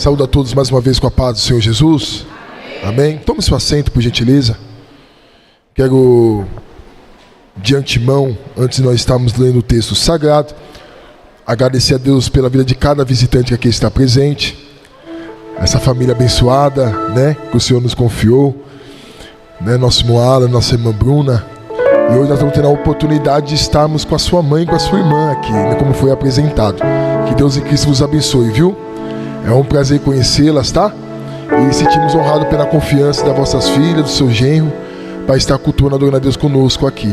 Saúdo a todos mais uma vez com a paz do Senhor Jesus. Amém. Tome seu assento, por gentileza. Quero, de antemão, antes de nós estarmos lendo o texto sagrado, agradecer a Deus pela vida de cada visitante que aqui está presente. Essa família abençoada, né, que o Senhor nos confiou, né, nosso irmão Alan, nossa irmã Bruna. E hoje nós vamos ter a oportunidade de estarmos com a sua mãe e com a sua irmã aqui, né, como foi apresentado. Que Deus em Cristo vos abençoe, viu? É um prazer conhecê-las, tá? E sentimos honrados pela confiança das vossas filhas, do seu genro, para estar cultuando, adorando a Deus conosco aqui.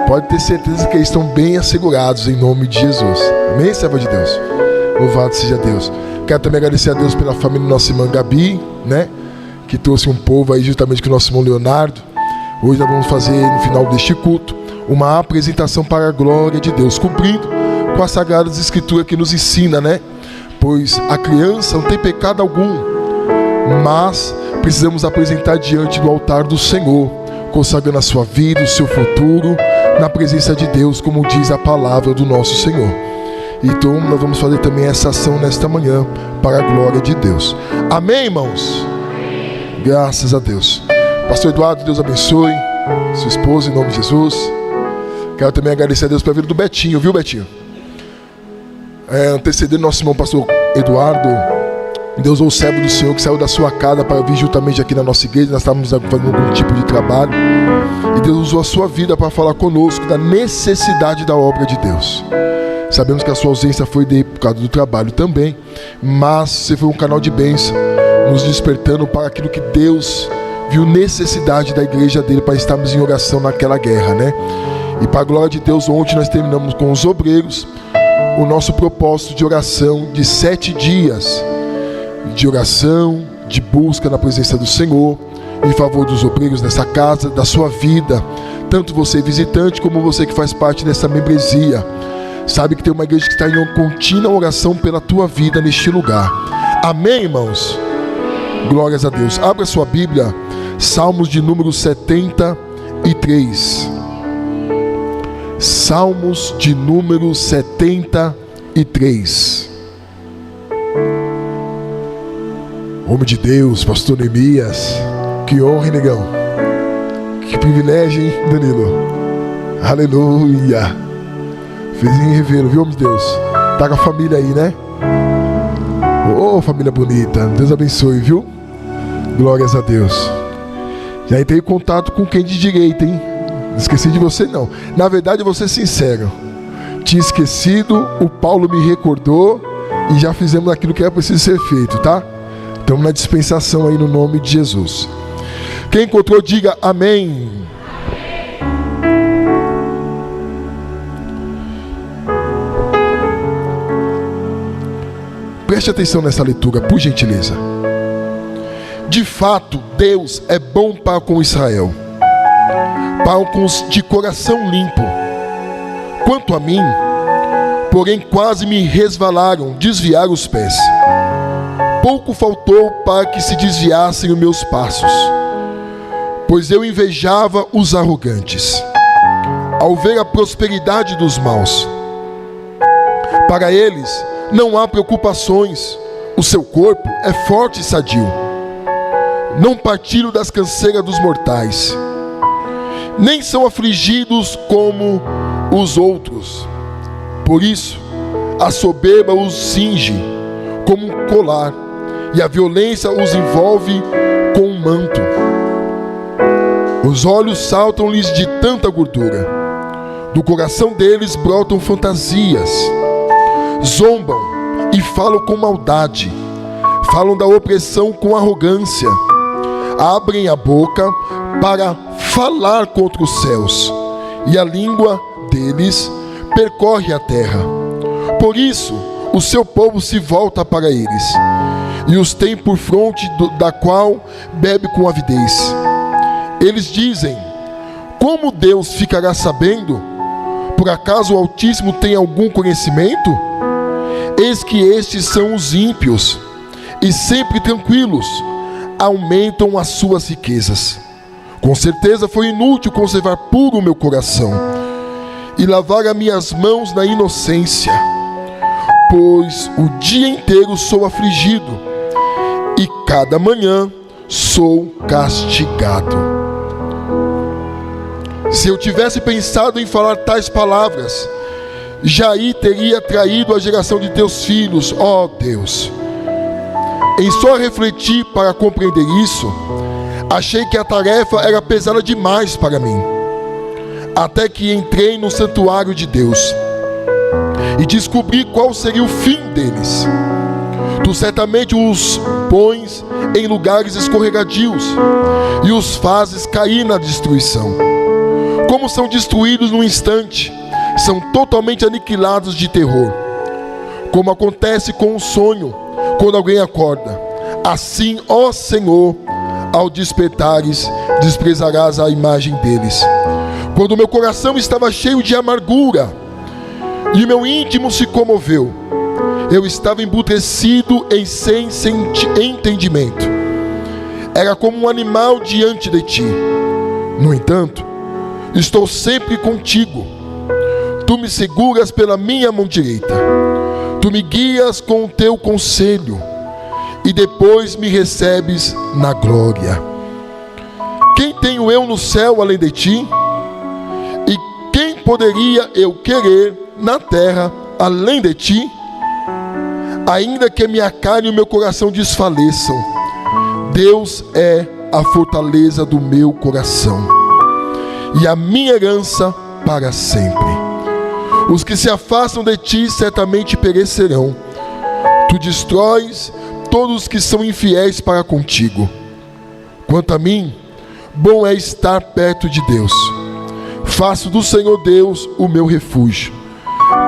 Pode ter certeza que eles estão bem assegurados em nome de Jesus. Amém, serva de Deus? Louvado seja Deus. Quero também agradecer a Deus pela família da nossa irmã Gabi, né? Que trouxe um povo aí juntamente com o nosso irmão Leonardo. Hoje nós vamos fazer, no final deste culto, uma apresentação para a glória de Deus, cumprindo com as Sagradas Escrituras que nos ensina, né? Pois a criança não tem pecado algum, mas precisamos apresentar diante do altar do Senhor, consagrando a sua vida, o seu futuro, na presença de Deus, como diz a palavra do nosso Senhor. Então nós vamos fazer também essa ação nesta manhã, para a glória de Deus. Amém, irmãos? Graças a Deus. Pastor Eduardo, Deus abençoe sua esposa, em nome de Jesus. Quero também agradecer a Deus pela vida do Betinho, viu, Betinho? Antecedendo nosso irmão pastor Eduardo, Deus usou o servo do Senhor que saiu da sua casa para vir juntamente aqui na nossa igreja. Nós estávamos fazendo algum tipo de trabalho, e Deus usou a sua vida para falar conosco da necessidade da obra de Deus. Sabemos que a sua ausência foi por causa do trabalho também, mas você foi um canal de bênção, nos despertando para aquilo que Deus viu necessidade da igreja dele, para estarmos em oração naquela guerra, né? E para a glória de Deus, ontem nós terminamos com os obreiros o nosso propósito de oração de 7 dias, de oração, de busca na presença do Senhor, em favor dos obreiros dessa casa, da sua vida, tanto você visitante, como você que faz parte dessa membresia. Sabe que tem uma igreja que está em contínua oração pela tua vida neste lugar. Amém, irmãos? Glórias a Deus. Abra sua Bíblia, Salmos de número 73. Salmos de número 73. Homem de Deus, pastor Neemias. Que honra, hein, negão? Que privilégio, hein, Danilo? Aleluia. Fezinho reveiro, viu, homem de Deus? Tá com a família aí, né? Ô, família bonita. Deus abençoe, viu? Glórias a Deus. Já entrei em contato com quem de direito, hein? Não esqueci de você, não. Na verdade, eu vou ser sincero. Tinha esquecido, o Paulo me recordou e já fizemos aquilo que era preciso ser feito, tá? Estamos na dispensação aí no nome de Jesus. Quem encontrou, diga amém. Preste atenção nessa leitura, por gentileza. De fato, Deus é bom para com Israel, para com os de coração limpo. Quanto a mim, porém quase me resvalaram, desviaram os pés. Pouco faltou para que se desviassem os meus passos, pois eu invejava os arrogantes, ao ver a prosperidade dos maus. Para eles não há preocupações, o seu corpo é forte e sadio. Não partilham das canseiras dos mortais, nem são afligidos como os outros. Por isso, a soberba os cinge como um colar, e a violência os envolve com um manto. Os olhos saltam-lhes de tanta gordura, do coração deles brotam fantasias. Zombam e falam com maldade, falam da opressão com arrogância. Abrem a boca para falar contra os céus, e a língua deles percorre a terra. Por isso, o seu povo se volta para eles, e os tem por fronte da qual bebe com avidez. Eles dizem: como Deus ficará sabendo? Por acaso o Altíssimo tem algum conhecimento? Eis que estes são os ímpios, e sempre tranquilos, aumentam as suas riquezas. Com certeza foi inútil conservar puro o meu coração e lavar as minhas mãos na inocência, pois o dia inteiro sou afligido e cada manhã sou castigado. Se eu tivesse pensado em falar tais palavras, Jair teria traído a geração de teus filhos, ó Deus. Em só refletir para compreender isso, achei que a tarefa era pesada demais para mim. Até que entrei no santuário de Deus e descobri qual seria o fim deles. Tu certamente os pões em lugares escorregadios e os fazes cair na destruição. Como são destruídos num instante, são totalmente aniquilados de terror. Como acontece com um sonho, quando alguém acorda, assim, ó Senhor, ao despertares, desprezarás a imagem deles. Quando meu coração estava cheio de amargura e o meu íntimo se comoveu, eu estava embrutecido e sem entendimento. Era como um animal diante de ti. No entanto, estou sempre contigo. Tu me seguras pela minha mão direita. Tu me guias com o teu conselho e depois me recebes na glória. Quem tenho eu no céu além de ti? E quem poderia eu querer na terra além de ti? Ainda que minha carne e o meu coração desfaleçam, Deus é a fortaleza do meu coração e a minha herança para sempre. Os que se afastam de ti certamente perecerão. Tu destróis todos os que são infiéis para contigo. Quanto a mim, bom é estar perto de Deus. Faço do Senhor Deus o meu refúgio,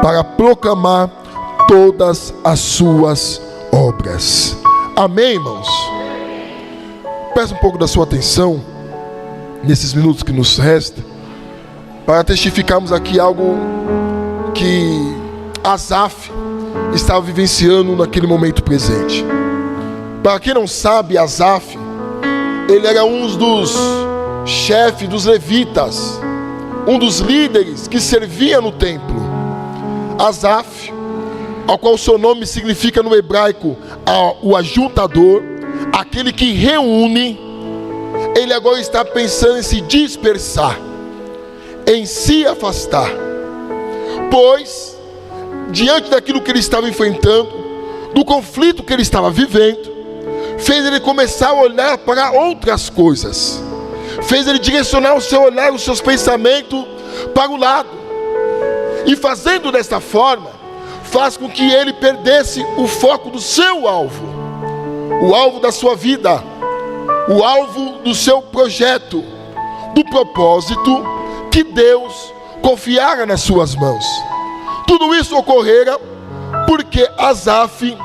para proclamar todas as suas obras. Amém, irmãos? Peço um pouco da sua atenção nesses minutos que nos restam, para testificarmos aqui algo que Asaf estava vivenciando naquele momento presente. Para quem não sabe, Asaf, ele era um dos chefes dos levitas, um dos líderes que servia no templo. Asaf, ao qual seu nome significa no hebraico o ajuntador, aquele que reúne, ele agora está pensando em se dispersar, em se afastar, pois diante daquilo que ele estava enfrentando, do conflito que ele estava vivendo, fez ele começar a olhar para outras coisas, fez ele direcionar o seu olhar, os seus pensamentos para o lado, e fazendo desta forma, faz com que ele perdesse o foco do seu alvo, o alvo da sua vida, o alvo do seu projeto, do propósito que Deus confiara nas suas mãos. Tudo isso ocorrera porque Asaf,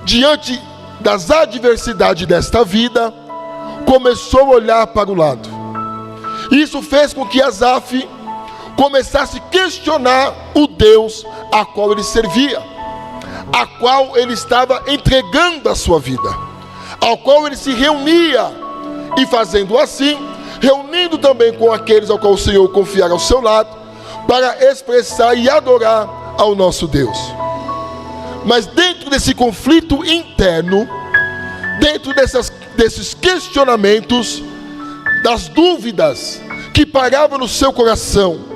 diante das adversidades desta vida, começou a olhar para o lado. Isso fez com que Asaf começasse a questionar o Deus a qual ele servia, a qual ele estava entregando a sua vida, ao qual ele se reunia, e fazendo assim, reunindo também com aqueles ao qual o Senhor confiara ao seu lado, para expressar e adorar ao nosso Deus. Mas dentro desse conflito interno, dentro desses questionamentos, das dúvidas que paravam no seu coração,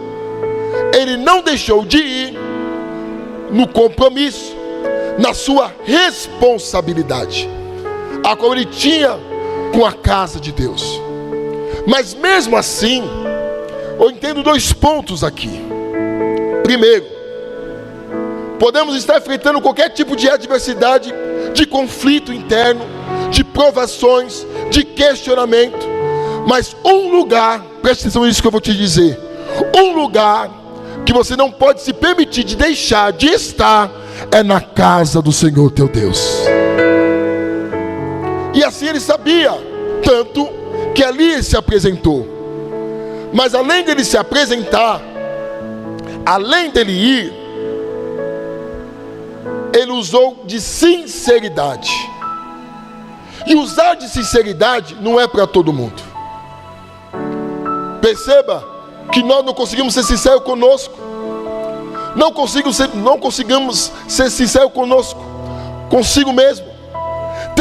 ele não deixou de ir no compromisso, na sua responsabilidade, a qual ele tinha com a casa de Deus. Mas mesmo assim, eu entendo dois pontos aqui. Primeiro, podemos estar enfrentando qualquer tipo de adversidade, de conflito interno, de provações, de questionamento, mas um lugar, preste atenção nisso que eu vou te dizer, um lugar que você não pode se permitir de deixar de estar, é na casa do Senhor teu Deus. E assim ele sabia, tanto que ali ele se apresentou. Mas além dele se apresentar, além dele ir, ele usou de sinceridade. E usar de sinceridade não é para todo mundo. Perceba que nós não conseguimos ser sinceros conosco. Não conseguimos ser sinceros conosco, consigo mesmo.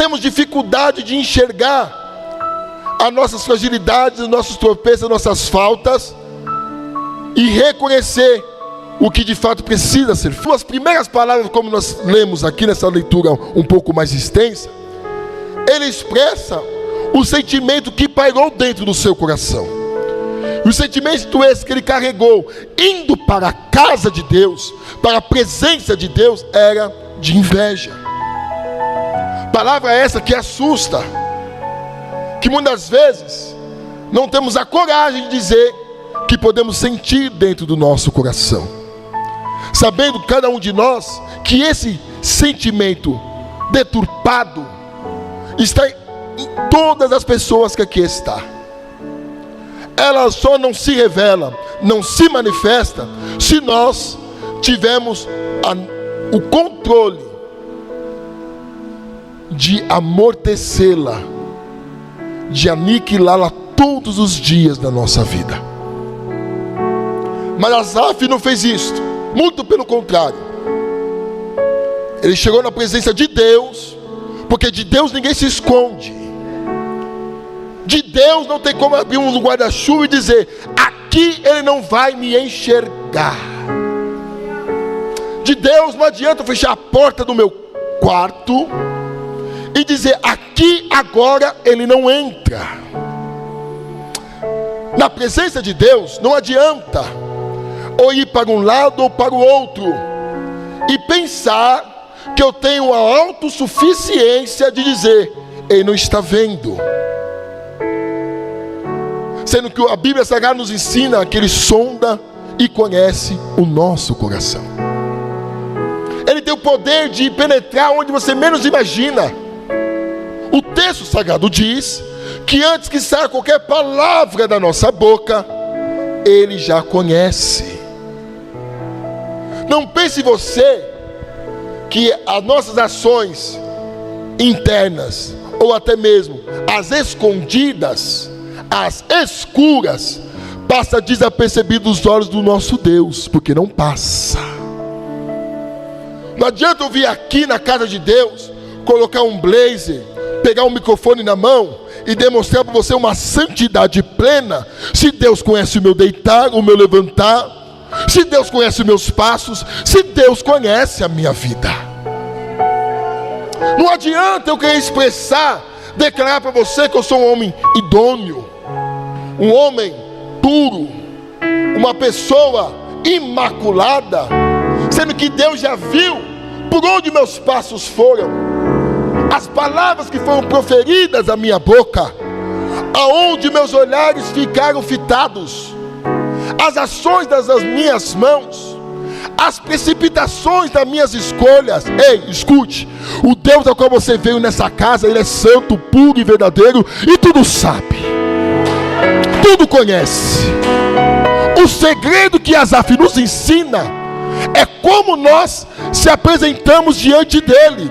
temos dificuldade de enxergar as nossas fragilidades, os nossos tropeços, as nossas faltas e reconhecer o que de fato precisa ser feito. As primeiras palavras, como nós lemos aqui nessa leitura um pouco mais extensa, ele expressa o sentimento que pairou dentro do seu coração. E o sentimento esse que ele carregou, indo para a casa de Deus, para a presença de Deus, era de inveja. Palavra essa que assusta, que muitas vezes não temos a coragem de dizer que podemos sentir dentro do nosso coração, sabendo cada um de nós que esse sentimento deturpado está em todas as pessoas que aqui estão. Ela só não se revela, não se manifesta, se nós tivermos o controle de amortecê-la, de aniquilá-la todos os dias da nossa vida. Mas Asaf não fez isto, muito pelo contrário. Ele chegou na presença de Deus, porque de Deus ninguém se esconde. De Deus não tem como abrir um guarda-chuva e dizer: aqui ele não vai me enxergar. De Deus não adianta eu fechar a porta do meu quarto e dizer: aqui agora ele não entra. Na presença de Deus não adianta ou ir para um lado ou para o outro e pensar que eu tenho a autossuficiência de dizer: ele não está vendo. Sendo que a Bíblia Sagrada nos ensina que ele sonda e conhece o nosso coração. Ele tem o poder de penetrar onde você menos imagina. O texto sagrado diz que antes que saia qualquer palavra da nossa boca, ele já conhece. Não pense você que as nossas ações internas, ou até mesmo as escondidas, as escuras, passa desapercebido dos olhos do nosso Deus, porque não passa. Não adianta eu vir aqui na casa de Deus, colocar um blazer, pegar um microfone na mão e demonstrar para você uma santidade plena, se Deus conhece o meu deitar, o meu levantar, se Deus conhece os meus passos, se Deus conhece a minha vida. Não adianta eu querer expressar, declarar para você que eu sou um homem idôneo, um homem puro, uma pessoa imaculada, sendo que Deus já viu por onde meus passos foram, as palavras que foram proferidas à minha boca, aonde meus olhares ficaram fitados, as ações das minhas mãos, as precipitações das minhas escolhas. Ei, escute, o Deus ao qual você veio nessa casa, ele é santo, puro e verdadeiro, e tudo sabe, tudo conhece. O segredo que Asaf nos ensina é como nós se apresentamos diante dele.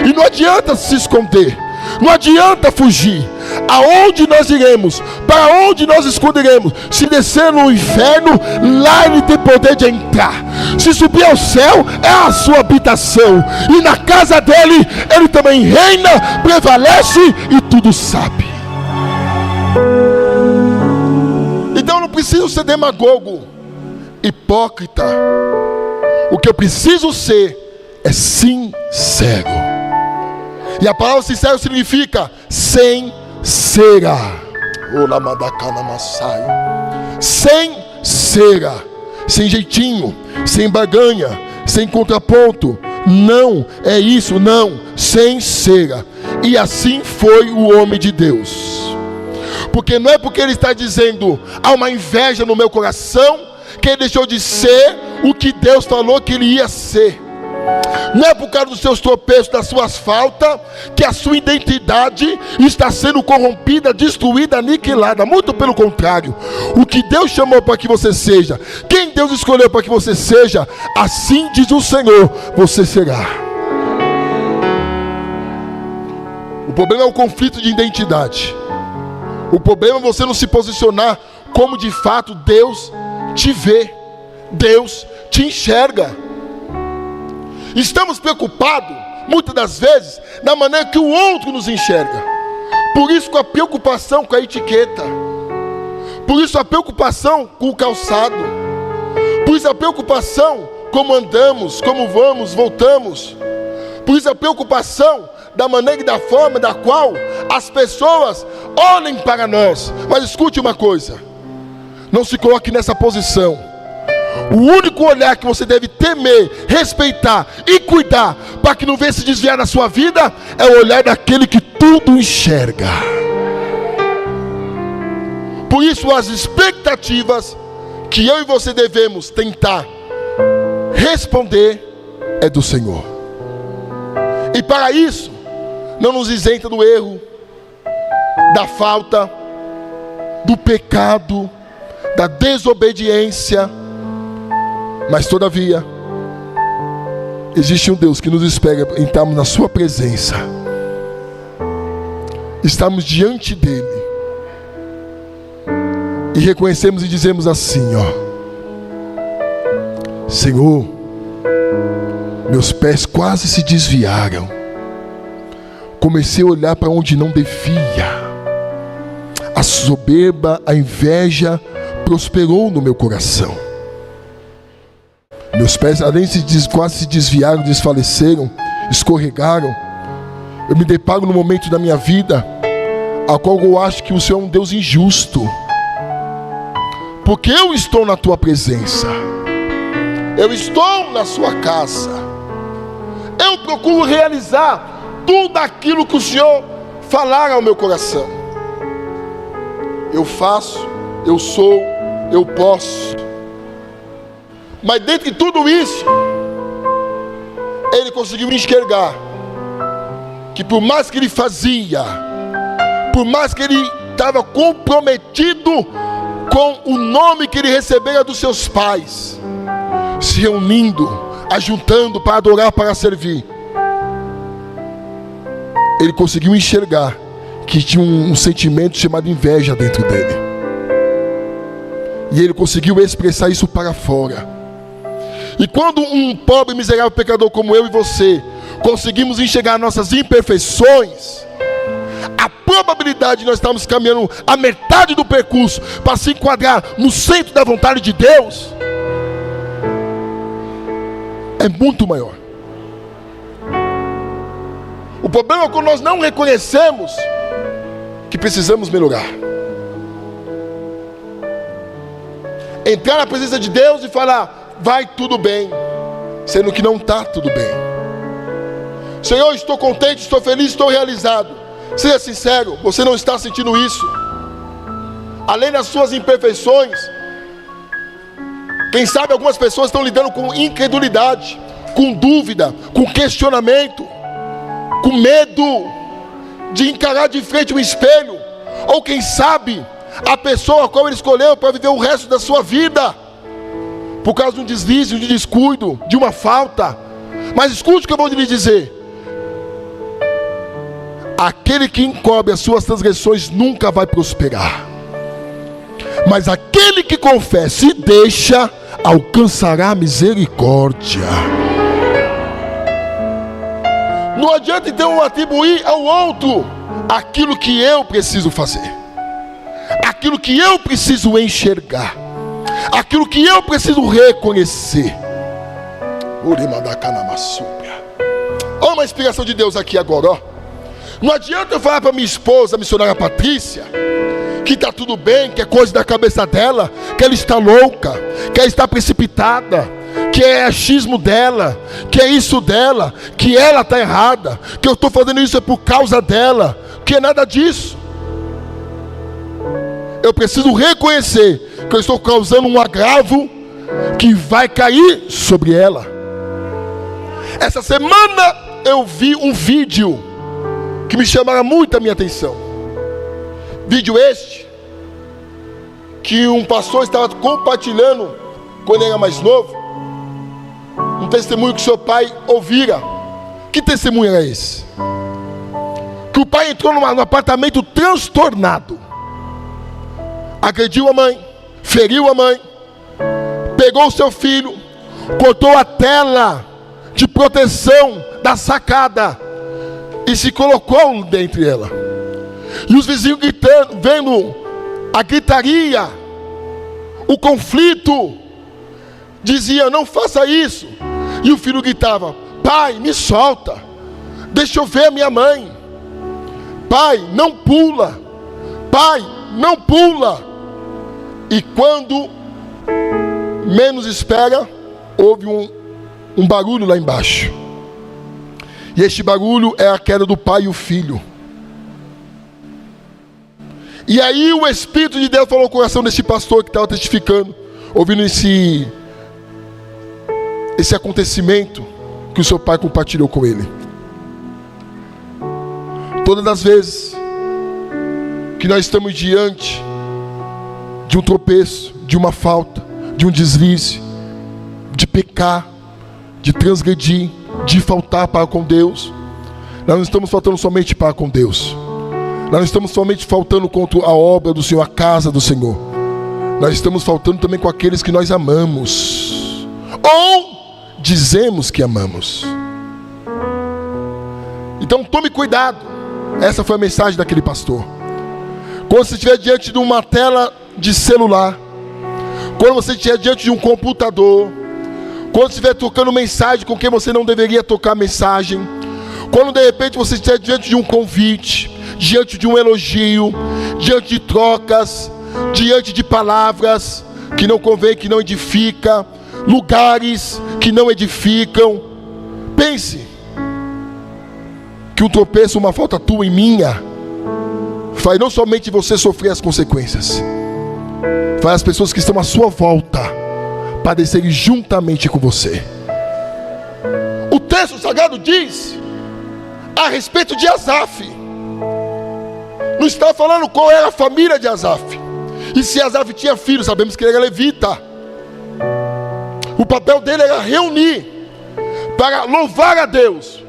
E não adianta se esconder, não adianta fugir. Aonde nós iremos? Para onde nós esconderemos? Se descer no inferno, lá ele tem poder de entrar. Se subir ao céu, é a sua habitação. E na casa dele, ele também reina, prevalece e tudo sabe. Então eu não preciso ser demagogo, hipócrita. O que eu preciso ser é sincero. E a palavra sincero significa sem cera. Sem cera, sem jeitinho, sem baganha, sem contraponto. Não é isso, não, sem cera. E assim foi o homem de Deus. Porque não é porque ele está dizendo há uma inveja no meu coração que ele deixou de ser o que Deus falou que ele ia ser. Não é por causa dos seus tropeços, das suas faltas, que a sua identidade está sendo corrompida, destruída, aniquilada. Muito pelo contrário, o que Deus chamou para que você seja, quem Deus escolheu para que você seja, assim diz o Senhor, você será. O problema é o conflito de identidade. O problema é você não se posicionar como de fato Deus te vê, Deus te enxerga. Estamos preocupados muitas das vezes, da maneira que o outro nos enxerga. Por isso com a preocupação com a etiqueta. Por isso a preocupação com o calçado. Por isso a preocupação como andamos, como vamos, voltamos. Por isso a preocupação da maneira e da forma da qual as pessoas olhem para nós. Mas escute uma coisa, não se coloque nessa posição. O único olhar que você deve temer, respeitar e cuidar, para que não venha se desviar na sua vida, é o olhar daquele que tudo enxerga. Por isso as expectativas que eu e você devemos tentar responder é do Senhor. E para isso, não nos isenta do erro, da falta, do pecado, da desobediência. Mas todavia, existe um Deus que nos espera em estarmos na sua presença. Estamos diante dele e reconhecemos e dizemos assim, Senhor, meus pés quase se desviaram. Comecei a olhar para onde não devia. A soberba, a inveja prosperou no meu coração. Meus pés, além de quase se desviaram, desfaleceram, escorregaram. Eu me deparo no momento da minha vida a qual eu acho que o Senhor é um Deus injusto, porque eu estou na tua presença, eu estou na sua casa, eu procuro realizar tudo aquilo que o Senhor falar ao meu coração. Eu faço, eu sou, eu posso. Mas dentro de tudo isso, ele conseguiu enxergar que por mais que ele fazia, por mais que ele estava comprometido com o nome que ele recebera dos seus pais, se reunindo, ajuntando para adorar, para servir, ele conseguiu enxergar que tinha um sentimento chamado inveja dentro dele. E ele conseguiu expressar isso para fora. E quando um pobre, miserável pecador como eu e você conseguimos enxergar nossas imperfeições, a probabilidade de nós estarmos caminhando a metade do percurso para se enquadrar no centro da vontade de Deus é muito maior. O problema é quando nós não reconhecemos que precisamos melhorar. Entrar na presença de Deus e falar, vai tudo bem, sendo que não está tudo bem. Senhor, estou contente, estou feliz, estou realizado. Seja sincero, você não está sentindo isso. Além das suas imperfeições, quem sabe algumas pessoas estão lidando com incredulidade, com dúvida, com questionamento, com medo de encarar de frente o espelho, ou quem sabe a pessoa a qual ele escolheu para viver o resto da sua vida, por causa de um deslize, de um descuido, de uma falta. Mas escute o que eu vou lhe dizer: aquele que encobre as suas transgressões nunca vai prosperar, mas aquele que confessa e deixa alcançará misericórdia. Não adianta então atribuir ao outro aquilo que eu preciso fazer, aquilo que eu preciso enxergar, aquilo que eu preciso reconhecer. Olha uma inspiração de Deus aqui agora, ó. Não adianta eu falar para minha esposa, a missionária Patrícia, que está tudo bem, que é coisa da cabeça dela, que ela está louca, que ela está precipitada, que é achismo dela, que é isso dela, que ela está errada, que eu estou fazendo isso é por causa dela, que é nada disso. Eu preciso reconhecer que eu estou causando um agravo que vai cair sobre ela. Essa semana eu vi um vídeo que me chamaram muito a minha atenção. Vídeo este que um pastor estava compartilhando quando ele era mais novo, um testemunho que seu pai ouvira. Que testemunho era esse? Que o pai entrou num apartamento transtornado, agrediu a mãe, feriu a mãe, pegou o seu filho, cortou a tela de proteção da sacada e se colocou dentre ela. E os vizinhos gritando, vendo a gritaria, o conflito, diziam: não faça isso. E o filho gritava: pai, me solta, deixa eu ver a minha mãe. Pai, não pula. Pai, não pula. E quando menos espera, houve um barulho lá embaixo. E este barulho é a queda do pai e o filho. E aí o Espírito de Deus falou no coração desse pastor que estava testificando, ouvindo esse acontecimento que o seu pai compartilhou com ele. Todas as vezes que nós estamos diante de um tropeço, de uma falta, de um deslize, de pecar, de transgredir, de faltar para com Deus, nós não estamos faltando somente para com Deus, nós não estamos somente faltando contra a obra do Senhor, a casa do Senhor, nós estamos faltando também com aqueles que nós amamos, ou dizemos que amamos. Então tome cuidado. Essa foi a mensagem daquele pastor. Quando você estiver diante de uma tela de celular, quando você estiver diante de um computador, quando você estiver tocando mensagem com quem você não deveria tocar mensagem, quando de repente você estiver diante de um convite, diante de um elogio, diante de trocas, diante de palavras que não convém, que não edifica, lugares que não edificam, pense que um tropeço, uma falta tua e minha, faz não somente você sofrer as consequências, faz as pessoas que estão à sua volta padecerem juntamente com você. O texto sagrado diz a respeito de Asaf, não está falando qual era a família de Asaf, e se Asaf tinha filho, sabemos que ele era levita. O papel dele era reunir para louvar a Deus,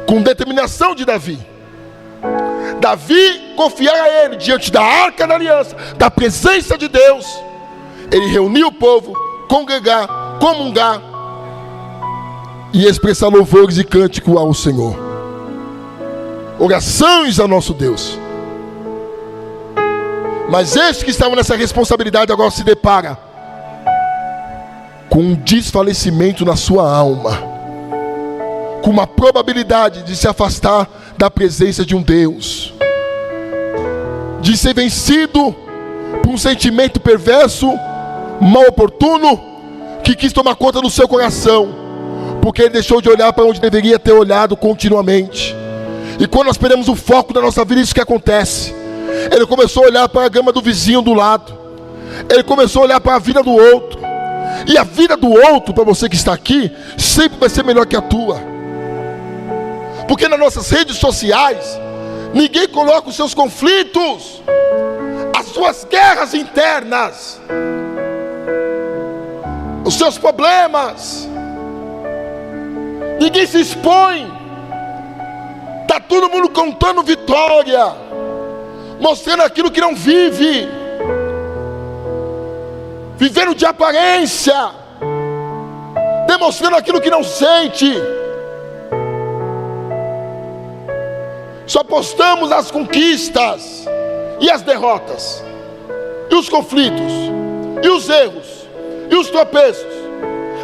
com determinação de Davi. Davi confiar a ele diante da arca da aliança, da presença de Deus. Ele reuniu o povo, congregar, comungar e expressar louvores e cântico ao Senhor, orações ao nosso Deus. Mas este que estava nessa responsabilidade agora se depara com um desfalecimento na sua alma, com uma probabilidade de se afastar da presença de um Deus, de ser vencido por um sentimento perverso, mal oportuno, que quis tomar conta do seu coração, porque ele deixou de olhar para onde deveria ter olhado continuamente. E quando nós perdemos o foco da nossa vida, isso que acontece. Ele começou a olhar para a grama do vizinho do lado, ele começou a olhar para a vida do outro, e a vida do outro, para você que está aqui, sempre vai ser melhor que a tua. Porque nas nossas redes sociais, ninguém coloca os seus conflitos, as suas guerras internas, os seus problemas. Ninguém se expõe. Está todo mundo contando vitória, mostrando aquilo que não vive, vivendo de aparência, demonstrando aquilo que não sente. Só postamos as conquistas e as derrotas, e os conflitos, e os erros, e os tropeços.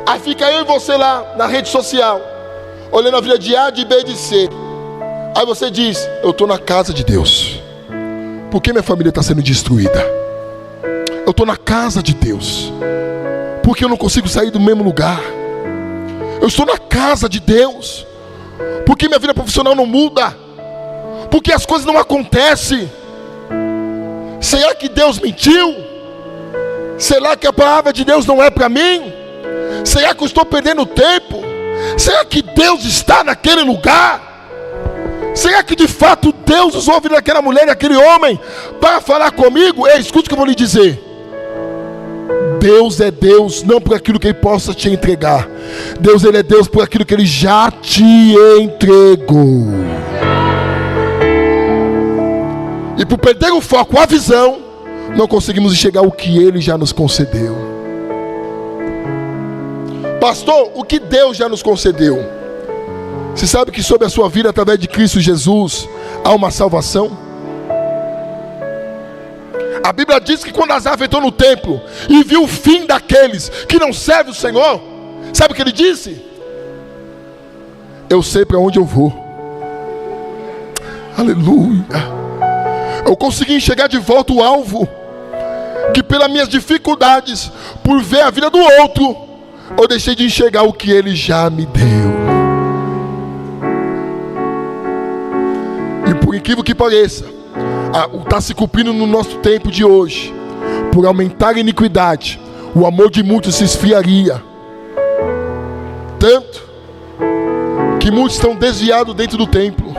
Aí fica eu e você lá na rede social, olhando a vida de A, de B e de C. Aí você diz: eu estou na casa de Deus. Por que minha família está sendo destruída? Eu estou na casa de Deus. Por que eu não consigo sair do mesmo lugar? Eu estou na casa de Deus. Por que minha vida profissional não muda? Por que as coisas não acontecem? Será que Deus mentiu? Será que a palavra de Deus não é para mim? Será que eu estou perdendo tempo? Será que Deus está naquele lugar? Será que de fato Deus usou a vida daquela mulher e daquele homem para falar comigo? Ei, escute o que eu vou lhe dizer. Deus é Deus não por aquilo que Ele possa te entregar. Deus, Ele é Deus por aquilo que Ele já te entregou. E por perder o foco, a visão, não conseguimos enxergar o que Ele já nos concedeu. Pastor, o que Deus já nos concedeu? Você sabe que sobre a sua vida, através de Cristo Jesus, há uma salvação? A Bíblia diz que quando Asaf entrou no templo e viu o fim daqueles que não servem o Senhor, sabe o que ele disse? Eu sei para onde eu vou. Aleluia. Eu consegui enxergar de volta o alvo, que pelas minhas dificuldades, por ver a vida do outro, eu deixei de enxergar o que ele já me deu. E por incrível que pareça, está se cumprindo no nosso tempo de hoje. Por aumentar a iniquidade, o amor de muitos se esfriaria, tanto que muitos estão desviados dentro do templo,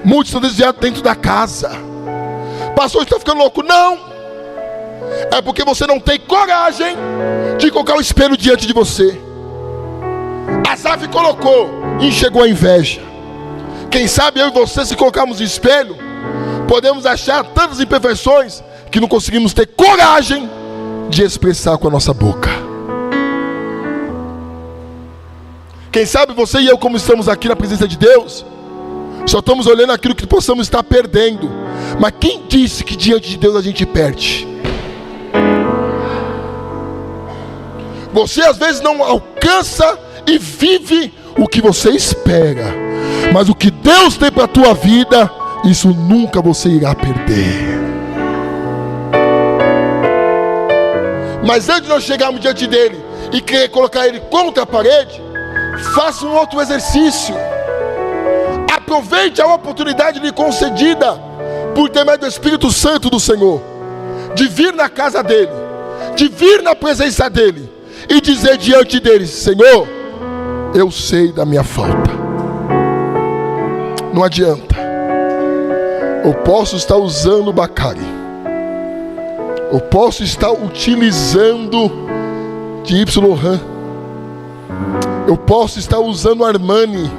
muitos estão desviados dentro da casa. Pastor, está ficando louco? Não, é porque você não tem coragem de colocar o espelho diante de você. Asaf colocou e enxergou a inveja. Quem sabe eu e você, se colocarmos no espelho, podemos achar tantas imperfeições que não conseguimos ter coragem de expressar com a nossa boca. Quem sabe você e eu, como estamos aqui na presença de Deus, só estamos olhando aquilo que possamos estar perdendo. Mas quem disse que diante de Deus a gente perde? Você às vezes não alcança e vive o que você espera, mas o que Deus tem para a tua vida, isso nunca você irá perder. Mas antes de nós chegarmos diante dele e querer colocar ele contra a parede, faça um outro exercício. Aproveite a oportunidade lhe concedida por intermédio do Espírito Santo do Senhor, de vir na casa dele, de vir na presença dele e dizer diante dele: Senhor, eu sei da minha falta. Não adianta. Eu posso estar usando Bacari, eu posso estar utilizando de Y-Ram, eu posso estar usando Armani,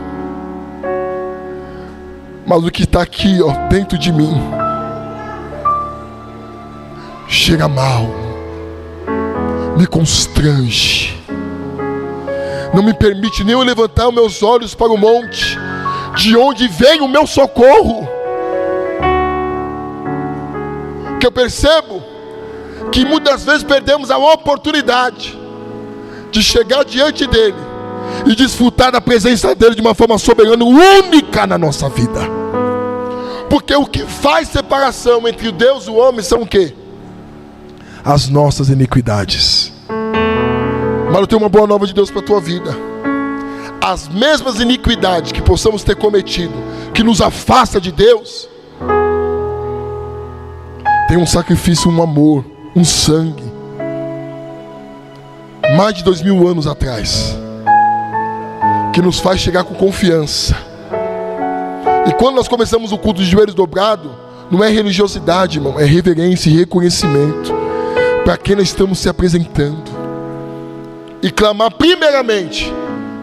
mas o que está aqui, dentro de mim, chega mal, me constrange, não me permite nem eu levantar os meus olhos para o monte, de onde vem o meu socorro. Que eu percebo que muitas vezes perdemos a oportunidade de chegar diante dele e desfrutar da presença dele de uma forma soberana, única na nossa vida. Porque o que faz separação entre Deus e o homem são o quê? As nossas iniquidades. Mas eu tenho uma boa nova de Deus para a tua vida. As mesmas iniquidades que possamos ter cometido, que nos afasta de Deus, tem um sacrifício, um amor, um sangue, mais de 2000 anos atrás, que nos faz chegar com confiança. E quando nós começamos o culto de joelhos dobrados, não é religiosidade, irmão, é reverência e reconhecimento para quem nós estamos se apresentando, e clamar primeiramente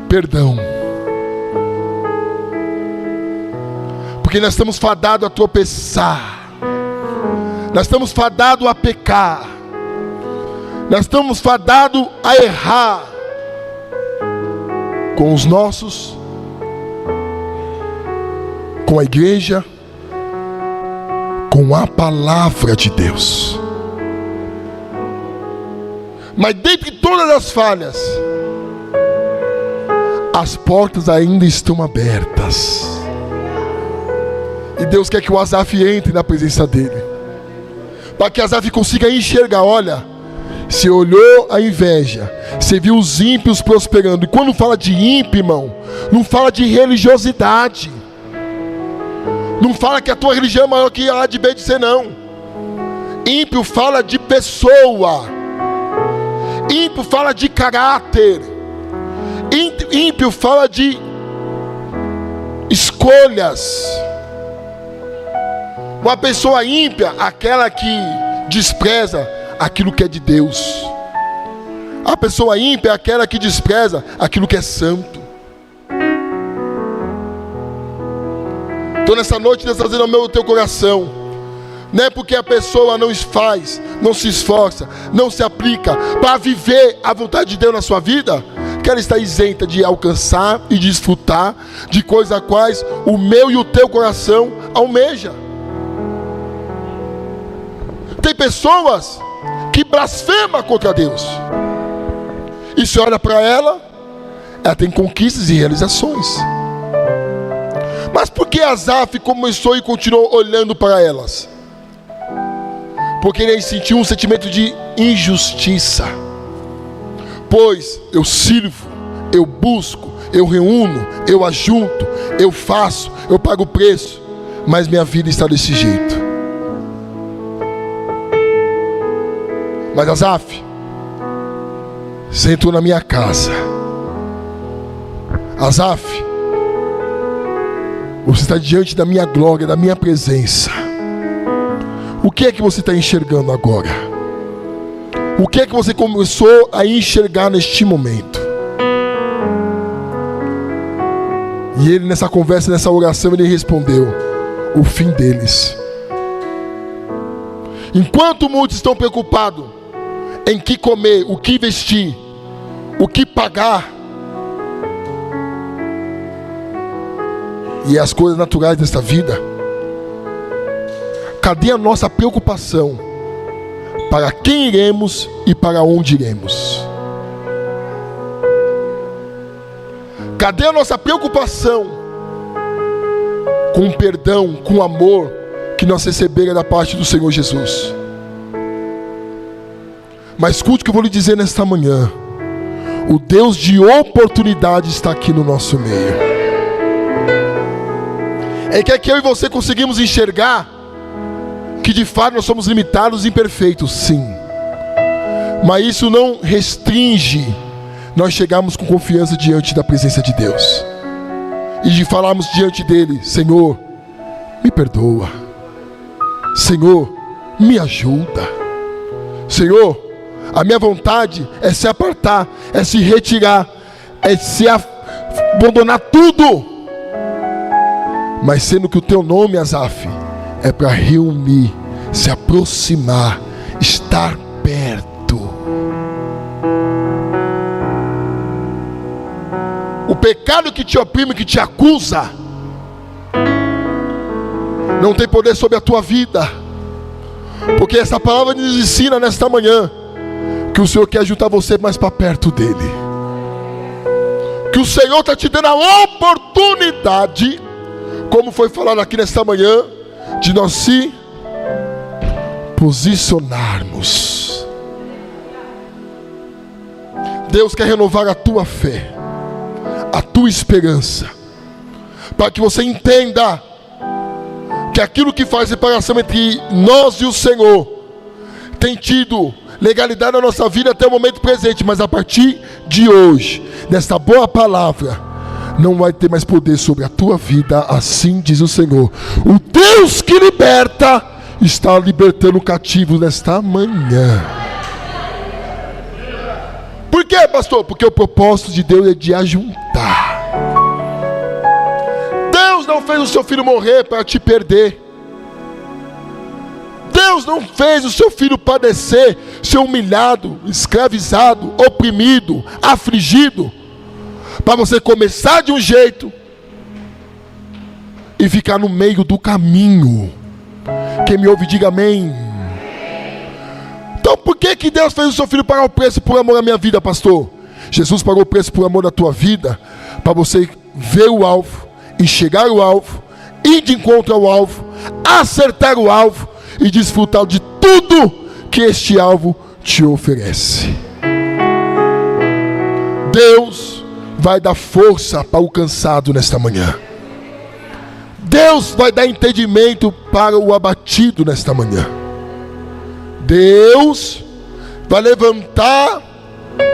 perdão, porque nós estamos fadados a tropeçar, nós estamos fadados a pecar, nós estamos fadados a errar com os nossos, com a igreja, com a palavra de Deus. Mas dentre todas as falhas, as portas ainda estão abertas. E Deus quer que o Asaf entre na presença dele, para que Asaf consiga enxergar. Olha, você olhou a inveja, você viu os ímpios prosperando. E quando fala de ímpio, irmão, não fala de religiosidade, não fala que a tua religião é maior que a de B de C, não. Ímpio fala de pessoa, ímpio fala de caráter, ímpio fala de escolhas. Uma pessoa ímpia, aquela que despreza aquilo que é de Deus. A pessoa ímpia é aquela que despreza aquilo que é santo. Então nessa noite Deus está dizendo ao meu e teu coração, não é porque a pessoa não faz, não se esforça, não se aplica para viver a vontade de Deus na sua vida, quero estar isenta de alcançar e desfrutar de coisas a quais o meu e o teu coração almeja. Tem pessoas que blasfemam contra Deus. E se olha para ela tem conquistas e realizações. Mas por que Asaf começou e continuou olhando para elas? Porque ele sentiu um sentimento de injustiça. Pois eu sirvo, eu busco, eu reúno, eu ajunto, eu faço, eu pago o preço, mas minha vida está desse jeito. Mas Asaf, você entrou na minha casa. Asaf, você está diante da minha glória, da minha presença. O que é que você está enxergando agora? O que é que você começou a enxergar neste momento? E ele, nessa conversa, nessa oração, ele respondeu: o fim deles. Enquanto muitos estão preocupados em que comer, o que vestir, o que pagar, e as coisas naturais desta vida, cadê a nossa preocupação para quem iremos e para onde iremos? Cadê a nossa preocupação com o perdão, com o amor que nós recebemos da parte do Senhor Jesus? Mas escute o que eu vou lhe dizer nesta manhã: o Deus de oportunidade está aqui no nosso meio. É que eu e você conseguimos enxergar que de fato nós somos limitados e imperfeitos, sim. Mas isso não restringe nós chegarmos com confiança diante da presença de Deus e de falarmos diante dele: Senhor, me perdoa. Senhor, me ajuda. Senhor, a minha vontade é se apartar, é se retirar, é se abandonar tudo. Mas sendo que o teu nome, Asaf, é para reunir, se aproximar, estar perto. O pecado que te oprime, que te acusa, não tem poder sobre a tua vida. Porque essa palavra nos ensina nesta manhã que o Senhor quer ajudar você mais para perto dele. Que o Senhor está te dando a oportunidade, como foi falado aqui nesta manhã, de nós se posicionarmos. Deus quer renovar a tua fé, a tua esperança, para que você entenda que aquilo que faz separação entre nós e o Senhor tem tido legalidade na nossa vida até o momento presente, mas a partir de hoje, nesta boa palavra, não vai ter mais poder sobre a tua vida, assim diz o Senhor. O Deus que liberta está libertando cativos nesta manhã. Por quê, pastor? Porque o propósito de Deus é de ajuntar. Deus não fez o seu filho morrer para te perder. Deus não fez o seu filho padecer, ser humilhado, escravizado, oprimido, afligido, para você começar de um jeito e ficar no meio do caminho. Quem me ouve, diga amém. Então por que Deus fez o seu filho pagar o preço por amor à minha vida, pastor? Jesus pagou o preço por amor da tua vida, para você ver o alvo, enxergar o alvo, ir de encontro ao alvo, acertar o alvo e desfrutar de tudo que este alvo te oferece. Deus vai dar força para o cansado nesta manhã. Deus vai dar entendimento para o abatido nesta manhã. Deus vai levantar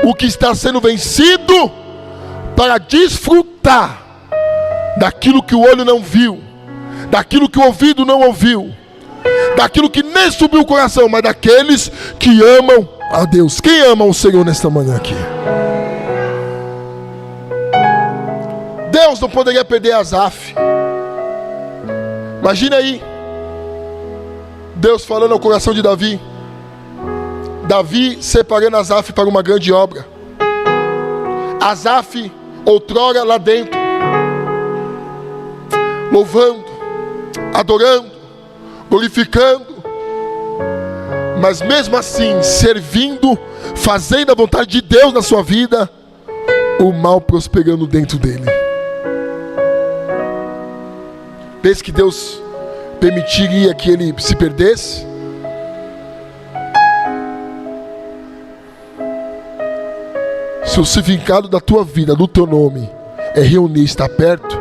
o que está sendo vencido para desfrutar daquilo que o olho não viu, daquilo que o ouvido não ouviu, daquilo que nem subiu o coração, mas daqueles que amam a Deus. Quem ama o Senhor nesta manhã aqui? Deus não poderia perder Asaf. Imagina aí Deus falando ao coração de Davi, Davi separando Asaf para uma grande obra. Asaf, outrora lá dentro, louvando, adorando, glorificando, mas mesmo assim, servindo, fazendo a vontade de Deus na sua vida, o mal prosperando dentro dele. Pensa que Deus permitiria que ele se perdesse? Se o significado da tua vida, do teu nome, é reunir, estar perto,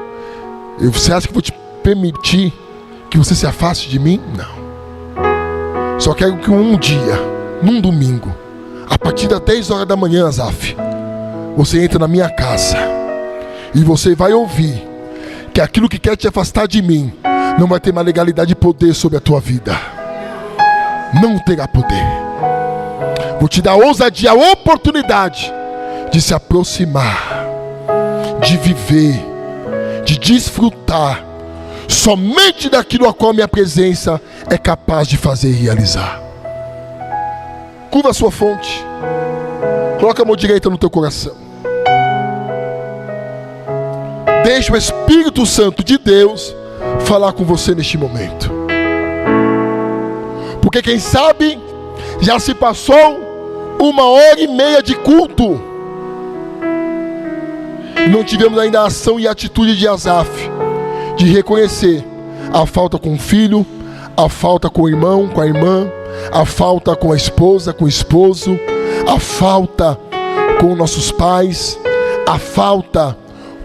você acha que eu vou te permitir que você se afaste de mim? Não. Só quero que um dia, num domingo, a partir das 10 horas da manhã, Asaf, você entra na minha casa e você vai ouvir que aquilo que quer te afastar de mim não vai ter mais legalidade e poder sobre a tua vida. Não terá poder. Vou te dar a ousadia, a oportunidade de se aproximar, de viver, de desfrutar somente daquilo a qual minha presença é capaz de fazer e realizar. Curva a sua fonte, coloca a mão direita no teu coração. Deixa o Espírito Santo de Deus falar com você neste momento. Porque quem sabe já se passou 1h30 de culto e não tivemos ainda a ação e a atitude de Asaf, de reconhecer a falta com o filho, a falta com o irmão, com a irmã, a falta com a esposa, com o esposo, a falta com nossos pais, a falta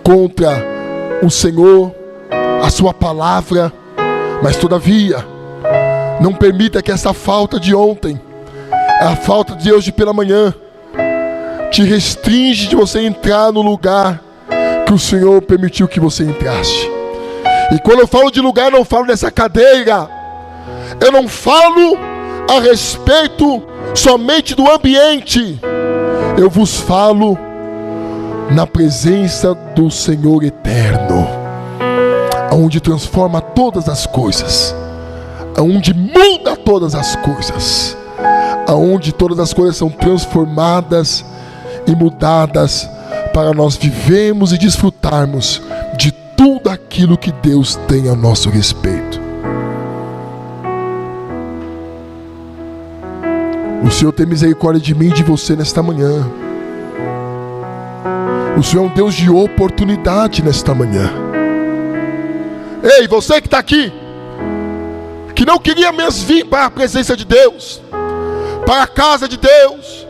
contra o Senhor, a sua palavra. Mas todavia, não permita que essa falta de ontem, a falta de hoje pela manhã, te restringe de você entrar no lugar que o Senhor permitiu que você entrasse. E quando eu falo de lugar, eu não falo dessa cadeira, eu não falo a respeito somente do ambiente, eu vos falo na presença do Senhor eterno, aonde transforma todas as coisas, aonde muda todas as coisas, aonde todas as coisas são transformadas e mudadas para nós vivermos e desfrutarmos de tudo aquilo que Deus tem a nosso respeito. O Senhor tem misericórdia de mim e de você nesta manhã. O Senhor é um Deus de oportunidade nesta manhã. Ei, você que está aqui, que não queria mesmo vir para a presença de Deus, para a casa de Deus,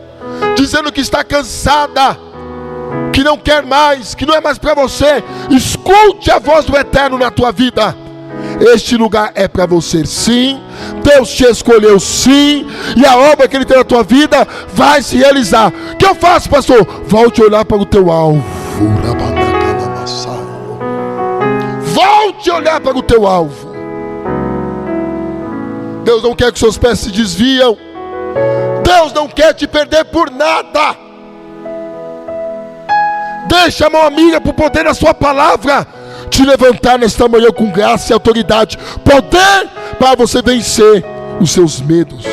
dizendo que está cansada, que não quer mais, que não é mais para você, escute a voz do Eterno na tua vida. Este lugar é para você, sim. Deus te escolheu, sim. E a obra que Ele tem na tua vida vai se realizar. O que eu faço, pastor? Volte a olhar para o teu alvo. Volte a olhar para o teu alvo. Deus não quer que seus pés se desviam. Deus não quer te perder por nada. Deixa a mão amiga para o poder da sua palavra te levantar nesta manhã com graça e autoridade, poder para você vencer os seus medos,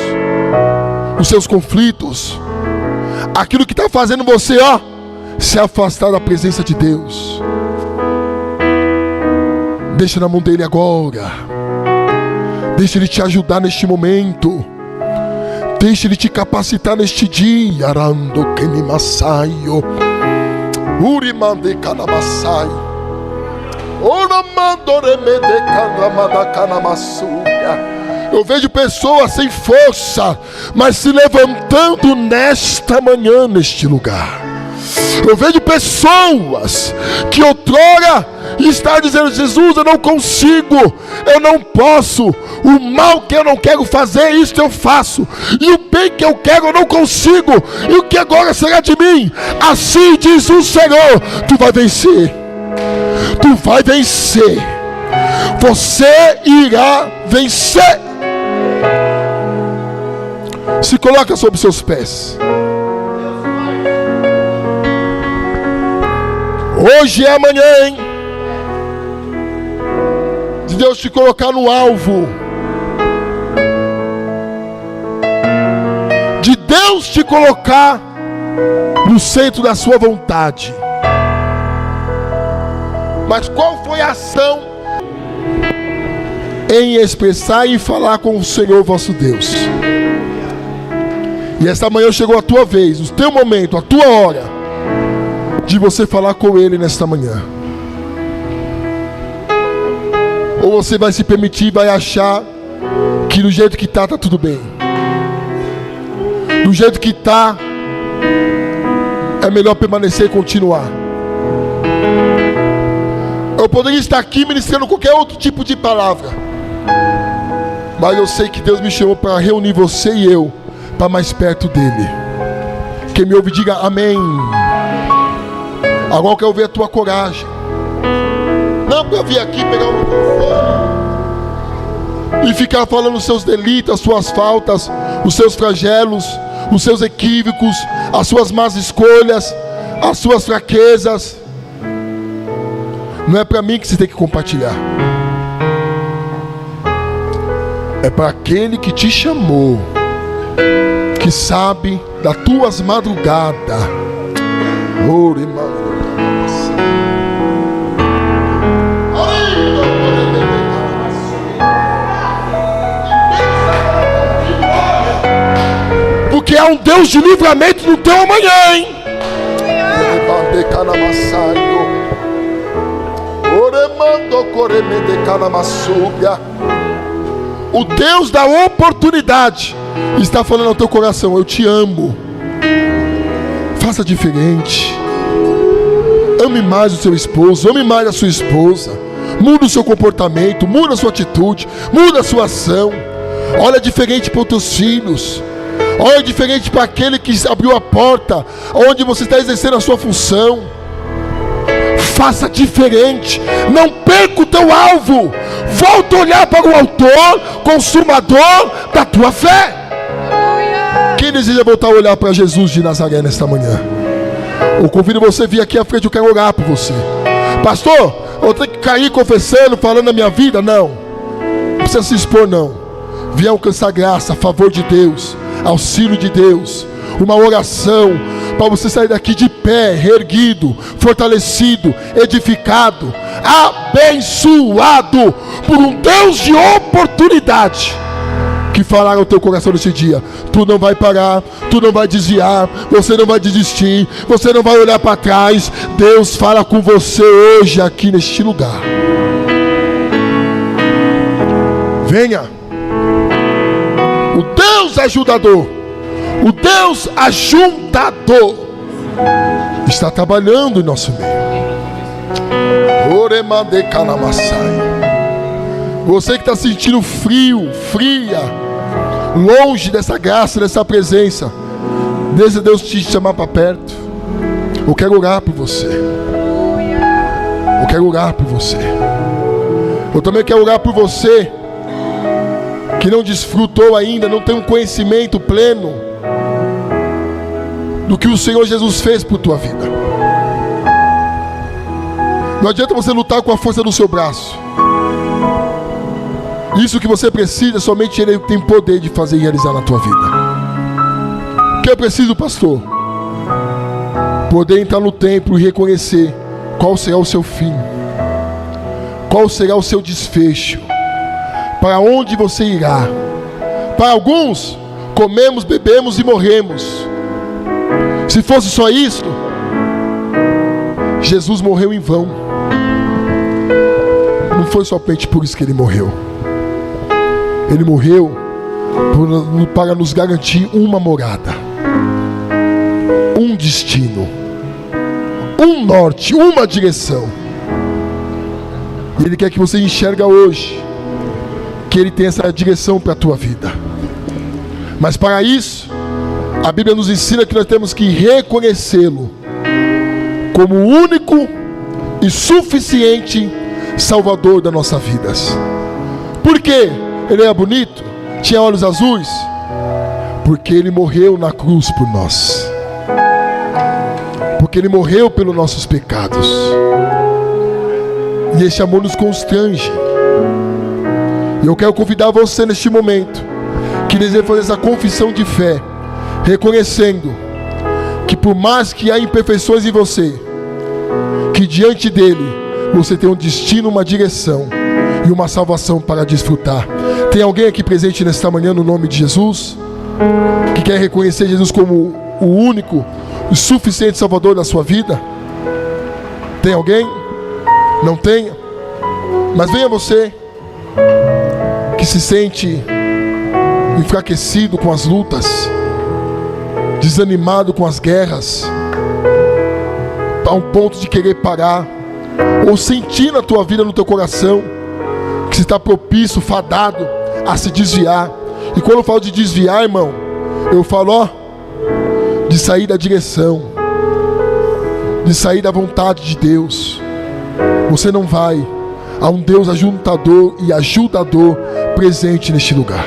os seus conflitos, aquilo que está fazendo você, se afastar da presença de Deus. Deixa na mão dele agora. Deixa ele te ajudar neste momento. Deixa ele te capacitar neste dia. Arando que me massaio. Urimande canamasai. Eu vejo pessoas sem força, mas se levantando nesta manhã, neste lugar. Eu vejo pessoas que outrora estavam dizendo: Jesus, eu não consigo, eu não posso, o mal que eu não quero fazer, isto eu faço, e o bem que eu quero eu não consigo, e o que agora será de mim? Assim diz o Senhor: tu vai vencer. Tu vai vencer. Você irá vencer. Se coloca sobre seus pés. Hoje é amanhã, hein? De Deus te colocar no alvo. De Deus te colocar no centro da sua vontade. Mas qual foi a ação em expressar e falar com o Senhor vosso Deus? E esta manhã chegou a tua vez, o teu momento, a tua hora de você falar com Ele nesta manhã. Ou você vai se permitir, vai achar que do jeito que está tudo bem. Do jeito que está, é melhor permanecer e continuar. Eu poderia estar aqui ministrando qualquer outro tipo de palavra, mas eu sei que Deus me chamou para reunir você e eu para mais perto dele. Quem me ouve diga amém. Agora eu quero ver a tua coragem. Não para vir aqui pegar o microfone e ficar falando os seus delitos, as suas faltas, os seus flagelos, os seus equívocos, as suas más escolhas, as suas fraquezas. Não é para mim que você tem que compartilhar. É para aquele que te chamou, que sabe das tuas madrugadas. Porque há um Deus de livramento no teu amanhã, hein? O Deus da oportunidade está falando ao teu coração: eu te amo. Faça diferente. Ame mais o seu esposo, ame mais a sua esposa. Muda o seu comportamento, muda a sua atitude, muda a sua ação. Olha diferente para os teus filhos. Olha diferente para aquele que abriu a porta onde você está exercendo a sua função. Faça diferente. Não perca o teu alvo. Volta a olhar para o autor, consumador da tua fé. Quem deseja voltar a olhar para Jesus de Nazaré nesta manhã? Eu convido você a vir aqui à frente. Eu quero orar por você. Pastor, eu tenho que cair confessando, falando da minha vida? Não precisa se expor, não. Venha alcançar graça, favor de Deus, auxílio de Deus, uma oração para você sair daqui de pé, reerguido, fortalecido, edificado, abençoado por um Deus de oportunidade que falar ao teu coração nesse dia: tu não vai parar, tu não vai desviar, você não vai desistir, você não vai olhar para trás. Deus fala com você hoje aqui neste lugar. Venha. O Deus ajudador, o Deus ajuntador está trabalhando em nosso meio. Você que está sentindo frio, fria, longe dessa graça, dessa presença, deixa Deus te chamar para perto. Eu quero orar por você. Eu quero orar por você. Eu também quero orar por você que não desfrutou ainda, não tem um conhecimento pleno do que o Senhor Jesus fez por tua vida. Não adianta você lutar com a força do seu braço. Isso que você precisa, somente Ele tem poder de fazer e realizar na tua vida. O que é preciso, pastor? Poder entrar no templo e reconhecer qual será o seu fim, qual será o seu desfecho, para onde você irá. Para alguns, comemos, bebemos e morremos. Se fosse só isso, Jesus morreu em vão. Não foi somente por isso que Ele morreu. Ele morreu para nos garantir uma morada, um destino, um norte, uma direção. E Ele quer que você enxergue hoje que Ele tem essa direção para a tua vida. Mas para isso, a Bíblia nos ensina que nós temos que reconhecê-lo como o único e suficiente Salvador das nossas vidas. Por quê? Ele era bonito? Tinha olhos azuis? Porque Ele morreu na cruz por nós. Porque Ele morreu pelos nossos pecados. E esse amor nos constrange. E eu quero convidar você neste momento que deseja fazer essa confissão de fé, reconhecendo que por mais que há imperfeições em você, que diante dele você tem um destino, uma direção e uma salvação para desfrutar. Tem alguém aqui presente nesta manhã no nome de Jesus, que quer reconhecer Jesus como o único e suficiente Salvador da sua vida? Tem alguém? Não tem? Mas venha você que se sente enfraquecido com as lutas, desanimado com as guerras, a um ponto de querer parar, ou sentir na tua vida, no teu coração, que você está propício, fadado a se desviar. E quando eu falo de desviar, irmão, eu falo de sair da direção, de sair da vontade de Deus. Você não vai. Há um Deus ajuntador e ajudador presente neste lugar.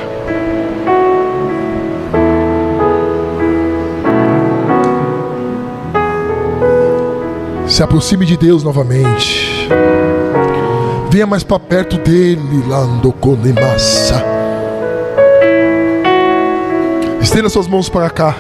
Se aproxime de Deus novamente. Venha mais para perto dele, Lando Conemassa. Estenda suas mãos para cá.